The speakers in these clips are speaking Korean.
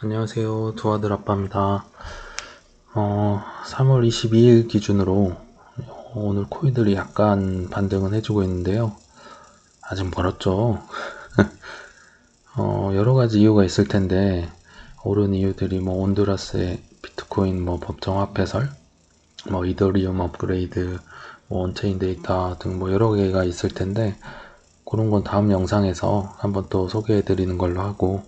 안녕하세요. 두아들 아빠입니다. 3월 22일 기준으로 오늘 코인들이 약간 반등은 해주고 있는데요. 아직 멀었죠. 여러 가지 이유가 있을 텐데 오른 이유들이 뭐 온두라스의 비트코인 뭐 법정 화폐설, 뭐 이더리움 업그레이드, 뭐 온체인 데이터 등 뭐 여러 개가 있을 텐데 그런 건 다음 영상에서 한번 또 소개해 드리는 걸로 하고,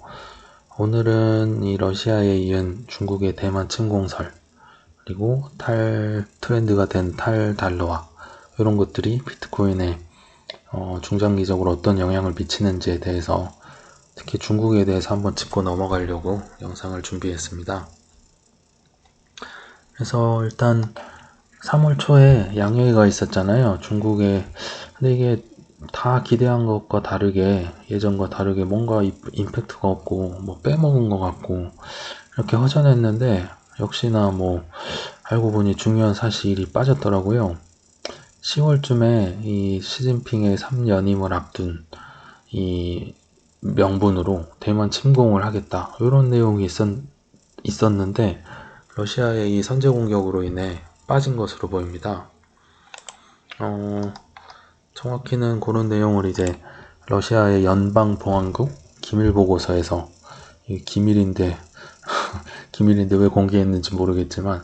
오늘은 이 러시아에 이은 중국의 대만 침공설, 그리고 트렌드가 된 탈달러화, 이런 것들이 비트코인에 중장기적으로 어떤 영향을 미치는지에 대해서, 특히 중국에 대해서 한번 짚고 넘어가려고 영상을 준비했습니다. 그래서 일단 3월 초에 양해가 있었잖아요, 중국에. 근데 이게 다 기대한 것과 다르게, 예전과 다르게 뭔가 임팩트가 없고 뭐 빼먹은 것 같고 이렇게 허전했는데, 역시나 뭐 알고 보니 중요한 사실이 빠졌더라고요. 10월쯤에 이 시진핑의 3연임을 앞둔 이 명분으로 대만 침공을 하겠다, 이런 내용이 있었는데 러시아의 이 선제 공격으로 인해 빠진 것으로 보입니다. 정확히는 그런 내용을 이제 러시아의 연방보안국 기밀보고서에서, 기밀인데 기밀인데 왜 공개했는지 모르겠지만,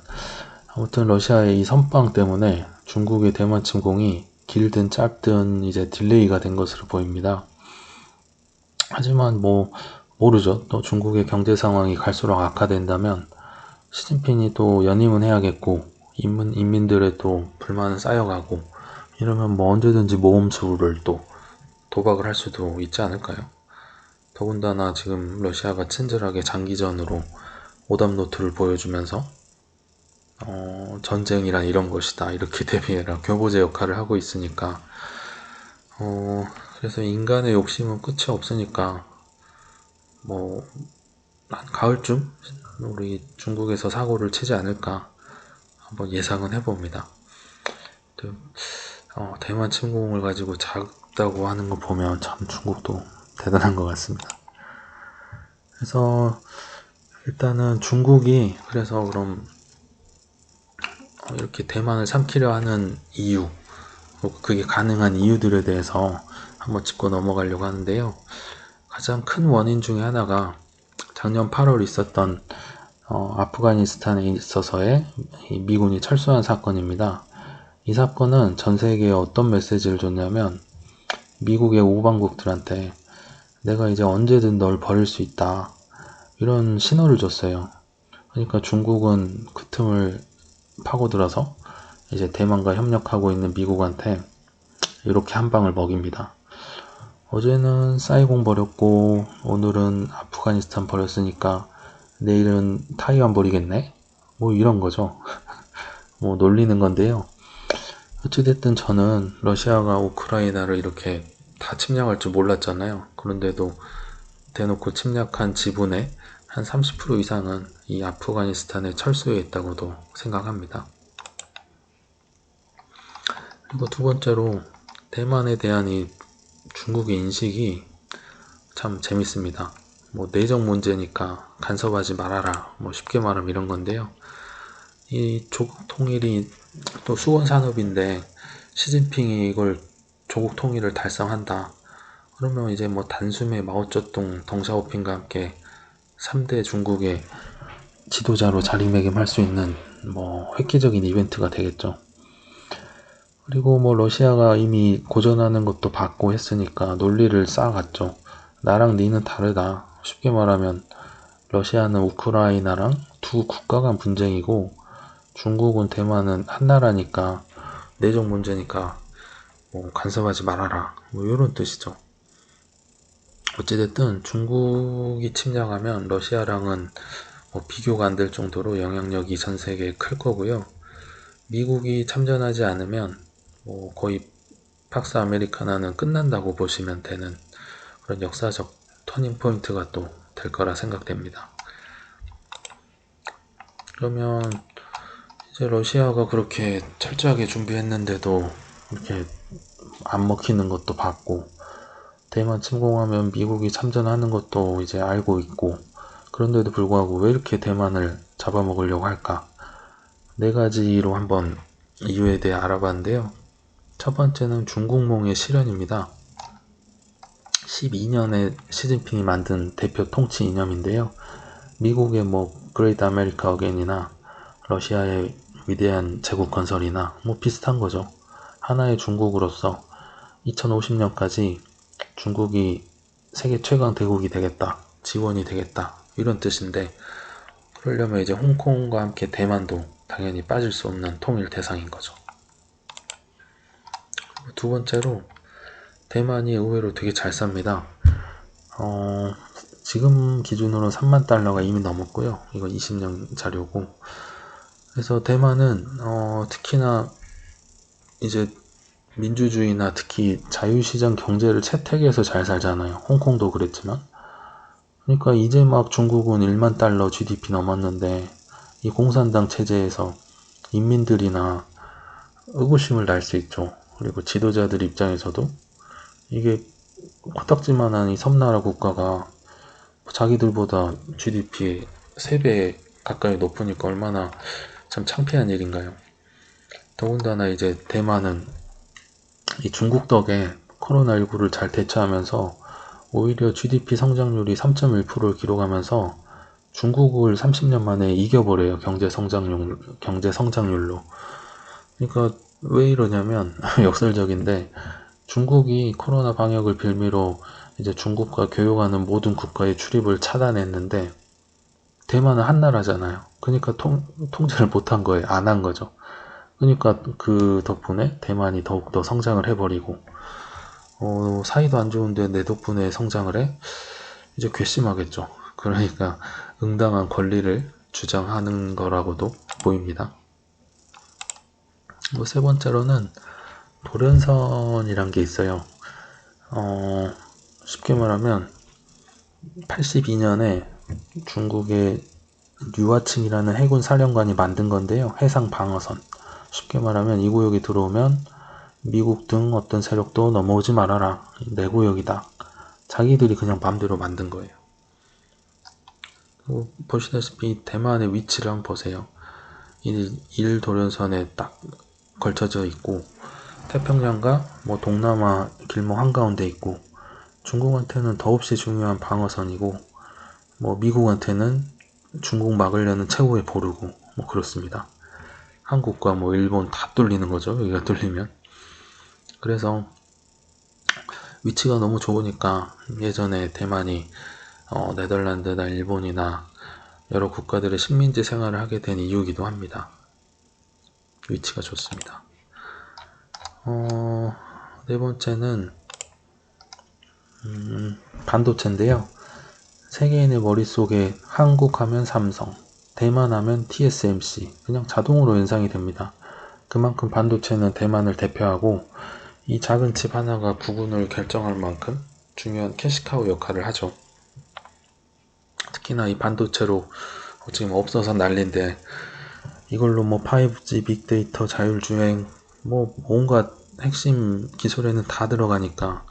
아무튼 러시아의 이 선빵 때문에 중국의 대만 침공이 길든 짧든 이제 딜레이가 된 것으로 보입니다. 하지만 뭐 모르죠. 또 중국의 경제 상황이 갈수록 악화된다면 시진핑이 또 연임은 해야겠고, 인민들의 또 불만은 쌓여가고, 이러면 뭐 언제든지 모험수를 또 도박을 할 수도 있지 않을까요? 더군다나 지금 러시아가 친절하게 장기전으로 오답노트를 보여주면서 전쟁이란 이런 것이다, 이렇게 대비해라, 교보제 역할을 하고 있으니까, 그래서 인간의 욕심은 끝이 없으니까 뭐 한 가을쯤 우리 중국에서 사고를 치지 않을까 한번 예상은 해봅니다. 대만 침공을 가지고 작다고 하는 거 보면 참 중국도 대단한 것 같습니다. 그래서 일단은 중국이, 그래서 그럼 이렇게 대만을 삼키려 하는 이유, 그게 가능한 이유들에 대해서 한번 짚고 넘어가려고 하는데요. 가장 큰 원인 중에 하나가 작년 8월 있었던 아프가니스탄에 있어서의 미군이 철수한 사건입니다. 이 사건은 전 세계에 어떤 메시지를 줬냐면, 미국의 우방국들한테 내가 이제 언제든 널 버릴 수 있다, 이런 신호를 줬어요. 그러니까 중국은 그 틈을 파고들어서 이제 대만과 협력하고 있는 미국한테 이렇게 한 방을 먹입니다. 어제는 사이공 버렸고 오늘은 아프가니스탄 버렸으니까 내일은 타이완 버리겠네, 뭐 이런 거죠. 뭐 놀리는 건데요. 어찌됐든 저는 러시아가 우크라이나를 이렇게 다 침략할 줄 몰랐잖아요. 그런데도 대놓고 침략한 지분의 한 30% 이상은 이 아프가니스탄에 철수해 있다고도 생각합니다. 그리고 두 번째로, 대만에 대한 이 중국의 인식이 참 재밌습니다. 뭐 내정 문제니까 간섭하지 말아라, 뭐 쉽게 말하면 이런 건데요. 이 조국 통일이 또 수원 산업인데 시진핑이 이걸 조국 통일을 달성한다, 그러면 이제 뭐 단숨에 마오쩌둥, 덩샤오핑과 함께 3대 중국의 지도자로 자리매김할 수 있는 뭐 획기적인 이벤트가 되겠죠. 그리고 뭐 러시아가 이미 고전하는 것도 봤고 했으니까 논리를 쌓아갔죠. 나랑 니는 다르다. 쉽게 말하면 러시아는 우크라이나랑 두 국가 간 분쟁이고 중국은 대만은 한 나라니까, 내정 문제니까 뭐 간섭하지 말아라, 뭐 이런 뜻이죠. 어찌됐든 중국이 침략하면 러시아랑은 뭐 비교가 안 될 정도로 영향력이 전 세계에 클 거고요. 미국이 참전하지 않으면 뭐 거의 팍스 아메리카나는 끝난다고 보시면 되는 그런 역사적 터닝 포인트가 또 될 거라 생각됩니다. 그러면 이제 러시아가 그렇게 철저하게 준비했는데도 이렇게 안 먹히는 것도 봤고, 대만 침공하면 미국이 참전하는 것도 이제 알고 있고, 그런데도 불구하고 왜 이렇게 대만을 잡아먹으려고 할까? 네 가지로 한번 이유에 대해 알아봤는데요. 첫 번째는 중국몽의 실현입니다. 12년에 시진핑이 만든 대표 통치 이념인데요. 미국의 그레이트 아메리카 어게인이나 러시아의 위대한 제국 건설이나 비슷한 거죠. 하나의 중국으로서 2050년까지 중국이 세계 최강 대국이 되겠다, 지원이 되겠다, 이런 뜻인데, 그러려면 이제 홍콩과 함께 대만도 당연히 빠질 수 없는 통일 대상인 거죠. 두 번째로, 대만이 의외로 되게 잘 삽니다. 지금 기준으로 3만 달러가 이미 넘었고요. 이거 20년 자료고. 그래서 대만은 특히나 이제 민주주의나 특히 자유시장 경제를 채택해서 잘 살잖아요. 홍콩도 그랬지만. 그러니까 이제 막 중국은 1만 달러 GDP 넘었는데 이 공산당 체제에서 인민들이나 의구심을 날 수 있죠. 그리고 지도자들 입장에서도 이게 코딱지만한 이 섬나라 국가가 자기들보다 GDP 3배 가까이 높으니까 얼마나 참 창피한 일인가요. 더군다나 이제 대만은 이 중국 덕에 코로나19를 잘 대처하면서 오히려 GDP 성장률이 3.1%를 기록하면서 중국을 30년 만에 이겨버려요. 경제 성장률로. 그러니까 왜 이러냐면 역설적인데, 중국이 코로나 방역을 빌미로 이제 중국과 교역하는 모든 국가의 출입을 차단했는데 대만은 한 나라잖아요. 그러니까 통제를 못한 거예요. 안 한 거죠. 그러니까 그 덕분에 대만이 더욱더 성장을 해버리고, 사이도 안 좋은데 내 덕분에 성장을 해? 이제 괘씸하겠죠. 그러니까 응당한 권리를 주장하는 거라고도 보입니다. 세 번째로는 돌연선이란 게 있어요. 쉽게 말하면 82년에 중국의 류아칭이라는 해군 사령관이 만든 건데요. 해상 방어선. 쉽게 말하면 이 구역이 들어오면 미국 등 어떤 세력도 넘어오지 말아라. 내 구역이다. 자기들이 그냥 맘대로 만든 거예요. 보시다시피 대만의 위치를 한번 보세요. 일 돌연선에 딱 걸쳐져 있고 태평양과 동남아 길목 한가운데 있고, 중국한테는 더없이 중요한 방어선이고, 미국한테는 중국 막으려는 최고의 보루고, 그렇습니다. 한국과 일본 다 뚫리는 거죠. 여기가 뚫리면. 그래서 위치가 너무 좋으니까 예전에 대만이 네덜란드나 일본이나 여러 국가들의 식민지 생활을 하게 된 이유이기도 합니다. 위치가 좋습니다. 네 번째는 반도체인데요. 세계인의 머릿속에 한국 하면 삼성, 대만 하면 TSMC, 그냥 자동으로 연상이 됩니다. 그만큼 반도체는 대만을 대표하고 이 작은 칩 하나가 부군을 결정할 만큼 중요한 캐시카우 역할을 하죠. 특히나 이 반도체로 지금 없어서 난리인데, 이걸로 5G, 빅데이터, 자율주행, 온갖 핵심 기술에는 다 들어가니까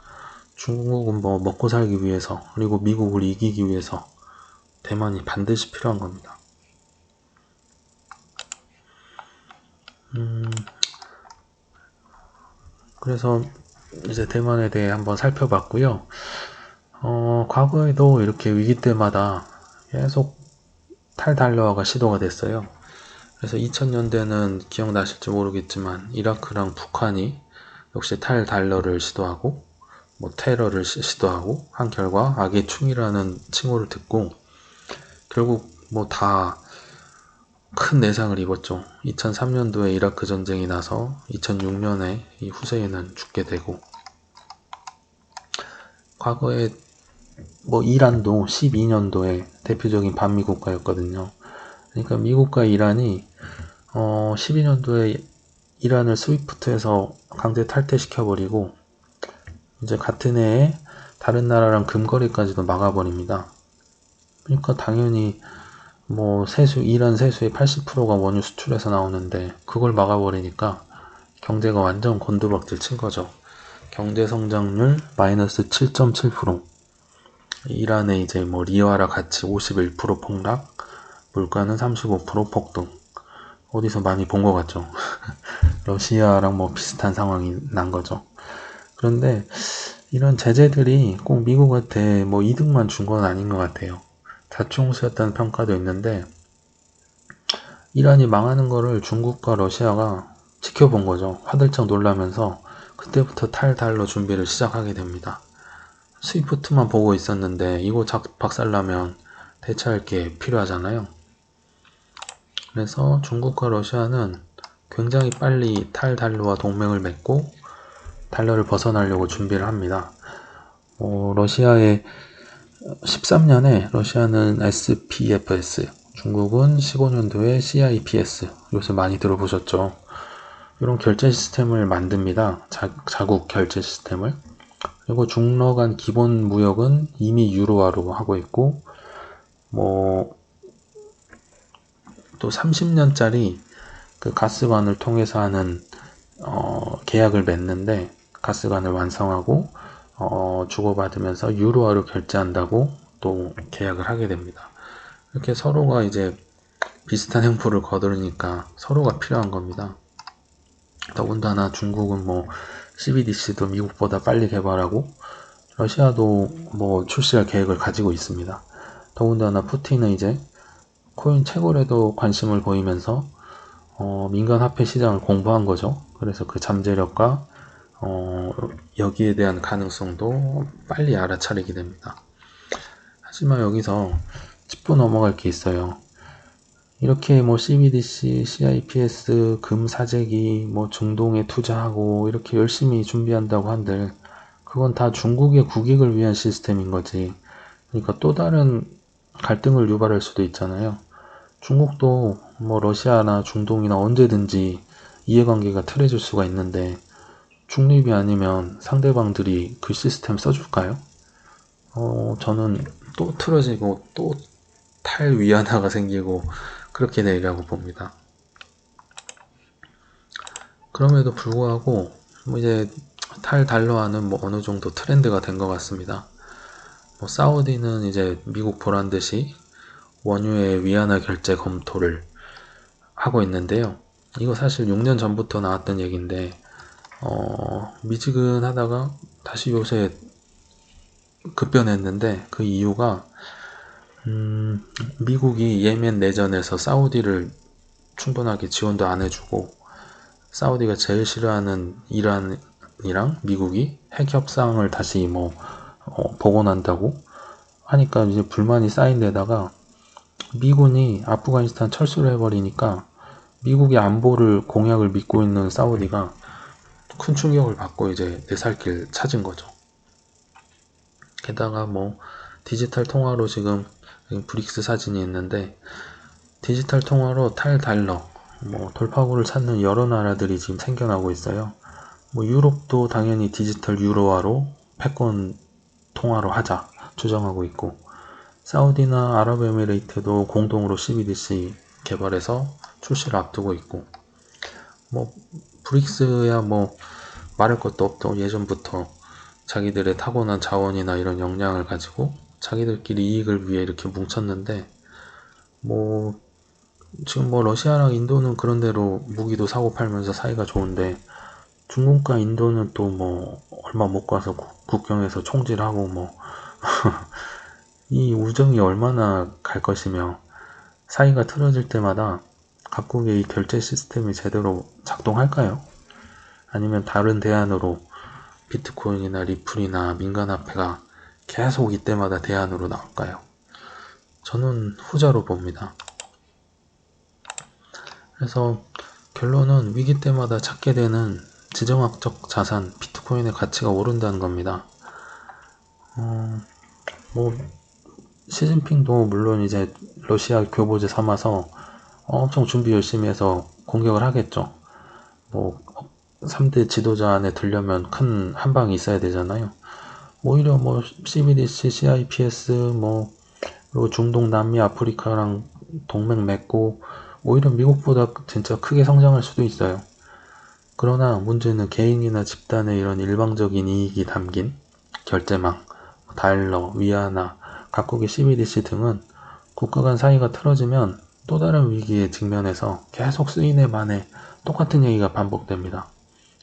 중국은 먹고 살기 위해서, 그리고 미국을 이기기 위해서 대만이 반드시 필요한 겁니다. 그래서 이제 대만에 대해 한번 살펴봤고요. 과거에도 이렇게 위기 때마다 계속 탈달러화가 시도가 됐어요. 그래서 2000년대는 기억나실지 모르겠지만 이라크랑 북한이 역시 탈달러를 시도하고 테러를 시도하고 한 결과 악의 충이라는 칭호를 듣고 결국 다 큰 내상을 입었죠. 2003년도에 이라크 전쟁이 나서 2006년에 이 후세인은 죽게 되고, 과거에 이란도 12년도에 대표적인 반미 국가였거든요. 그러니까 미국과 이란이 12년도에 이란을 스위프트에서 강제 탈퇴시켜버리고 이제 같은 해에 다른 나라랑 금거래까지도 막아버립니다. 그러니까 당연히 이란 세수의 80%가 원유 수출에서 나오는데 그걸 막아버리니까 경제가 완전 곤두박질 친 거죠. 경제 성장률 마이너스 7.7%. 이란의 이제 뭐 리와라 가치 51% 폭락, 물가는 35% 폭등. 어디서 많이 본 것 같죠. 러시아랑 뭐 비슷한 상황이 난 거죠. 그런데 이런 제재들이 꼭 미국한테 뭐 이득만 준 건 아닌 것 같아요. 자충수였다는 평가도 있는데, 이란이 망하는 거를 중국과 러시아가 지켜본 거죠. 화들짝 놀라면서 그때부터 탈달러 준비를 시작하게 됩니다. 스위프트만 보고 있었는데 이거 박살나면 대처할 게 필요하잖아요. 그래서 중국과 러시아는 굉장히 빨리 탈달러와 동맹을 맺고 달러를 벗어나려고 준비를 합니다. 러시아의 13년에 러시아는 SPFS, 중국은 15년도에 CIPS, 요새 많이 들어보셨죠? 이런 결제 시스템을 만듭니다. 자국 결제 시스템을. 그리고 중러 간 기본 무역은 이미 유로화로 하고 있고, 또 30년짜리 그 가스관을 통해서 하는 계약을 맺는데, 가스관을 완성하고 주고받으면서 유로화로 결제한다고 또 계약을 하게 됩니다. 이렇게 서로가 이제 비슷한 행보를 거두니까 서로가 필요한 겁니다. 더군다나 중국은 뭐 CBDC도 미국보다 빨리 개발하고 러시아도 뭐 출시할 계획을 가지고 있습니다. 더군다나 푸틴은 이제 코인 채굴에도 관심을 보이면서 민간 화폐 시장을 공부한 거죠. 그래서 그 잠재력과 여기에 대한 가능성도 빨리 알아차리게 됩니다. 하지만 여기서 짚고 넘어갈 게 있어요. 이렇게 뭐 CBDC, CIPS, 금 사재기, 뭐 중동에 투자하고 이렇게 열심히 준비한다고 한들 그건 다 중국의 국익을 위한 시스템인 거지. 그러니까 또 다른 갈등을 유발할 수도 있잖아요. 중국도 뭐 러시아나 중동이나 언제든지 이해관계가 틀어질 수가 있는데 중립이 아니면 상대방들이 그 시스템 써줄까요? 저는 또 틀어지고 또 탈위안화가 생기고 그렇게 되리라고 봅니다. 그럼에도 불구하고 뭐 이제 탈달러화는 뭐 어느 정도 트렌드가 된 것 같습니다. 뭐 사우디는 이제 미국 보란 듯이 원유의 위안화 결제 검토를 하고 있는데요. 이거 사실 6년 전부터 나왔던 얘기인데 미지근하다가 다시 요새 급변했는데 그 이유가 미국이 예멘 내전에서 사우디를 충분하게 지원도 안 해주고 사우디가 제일 싫어하는 이란이랑 미국이 핵 협상을 다시 복원한다고 하니까 이제 불만이 쌓인 데다가 미군이 아프가니스탄 철수를 해버리니까 미국의 안보를 공약을 믿고 있는 사우디가 큰 충격을 받고 이제 내 살 길 찾은 거죠. 게다가 뭐 디지털 통화로 지금 브릭스 사진이 있는데 디지털 통화로 탈달러 돌파구를 찾는 여러 나라들이 지금 생겨나고 있어요. 유럽도 당연히 디지털 유로화로 패권 통화로 하자 주장하고 있고 사우디나 아랍에미레이트도 공동으로 CBDC 개발해서 출시를 앞두고 있고 브릭스야 말할 것도 없고 예전부터 자기들의 타고난 자원이나 이런 역량을 가지고 자기들끼리 이익을 위해 이렇게 뭉쳤는데 지금 러시아랑 인도는 그런대로 무기도 사고 팔면서 사이가 좋은데 중국과 인도는 또 얼마 못 가서 국경에서 총질하고 이 우정이 얼마나 갈 것이며 사이가 틀어질 때마다 각국의 이 결제 시스템이 제대로 작동할까요? 아니면 다른 대안으로 비트코인이나 리플이나 민간화폐가 계속 이때마다 대안으로 나올까요? 저는 후자로 봅니다. 그래서 결론은 위기 때마다 찾게 되는 지정학적 자산 비트코인의 가치가 오른다는 겁니다. 시진핑도 물론 이제 러시아 교보제 삼아서 엄청 준비 열심히 해서 공격을 하겠죠. 3대 지도자 안에 들려면 큰 한방이 있어야 되잖아요. 오히려 CBDC, CIPS 그리고 중동, 남미, 아프리카랑 동맹 맺고 오히려 미국보다 진짜 크게 성장할 수도 있어요. 그러나 문제는 개인이나 집단의 이런 일방적인 이익이 담긴 결제망, 달러, 위안화, 각국의 CBDC 등은 국가 간 사이가 틀어지면 또 다른 위기에 직면해서 계속 쓰이네 마네 똑같은 얘기가 반복됩니다.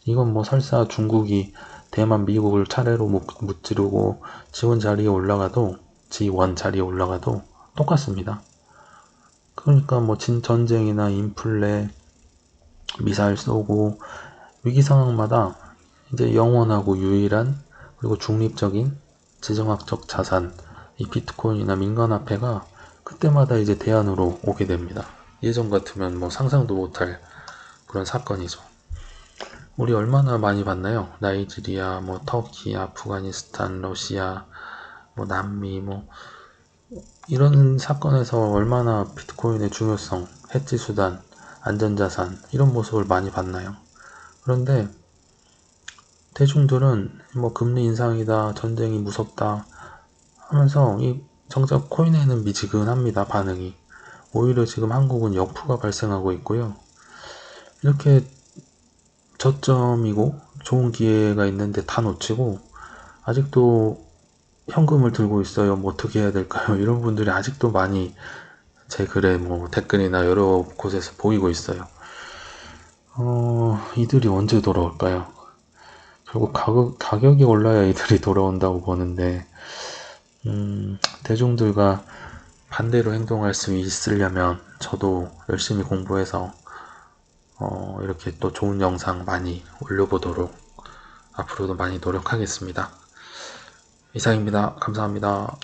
이건 뭐 설사 중국이 대만, 미국을 차례로 무찌르고 지원 자리에 올라가도 똑같습니다. 그러니까 뭐 전쟁이나 인플레, 미사일 쏘고 위기 상황마다 이제 영원하고 유일한 그리고 중립적인 지정학적 자산, 이 비트코인이나 민간화폐가 그때마다 이제 대안으로 오게 됩니다. 예전 같으면 뭐 상상도 못할 그런 사건이죠. 우리 얼마나 많이 봤나요? 나이지리아, 뭐 터키, 아프가니스탄, 러시아, 뭐 남미, 뭐 이런 사건에서 얼마나 비트코인의 중요성, 해지 수단, 안전자산 이런 모습을 많이 봤나요? 그런데 대중들은 뭐 금리 인상이다, 전쟁이 무섭다 하면서 이 정작 코인에는 미지근합니다, 반응이. 오히려 지금 한국은 역푸가 발생하고 있고요. 이렇게 저점이고 좋은 기회가 있는데 다 놓치고 아직도 현금을 들고 있어요. 뭐 어떻게 해야 될까요? 이런 분들이 아직도 많이 제 글에 뭐 댓글이나 여러 곳에서 보이고 있어요. 이들이 언제 돌아올까요? 결국 가격이 올라야 이들이 돌아온다고 보는데 대중들과 반대로 행동할 수 있으려면 저도 열심히 공부해서 이렇게 또 좋은 영상 많이 올려보도록 앞으로도 많이 노력하겠습니다. 이상입니다. 감사합니다.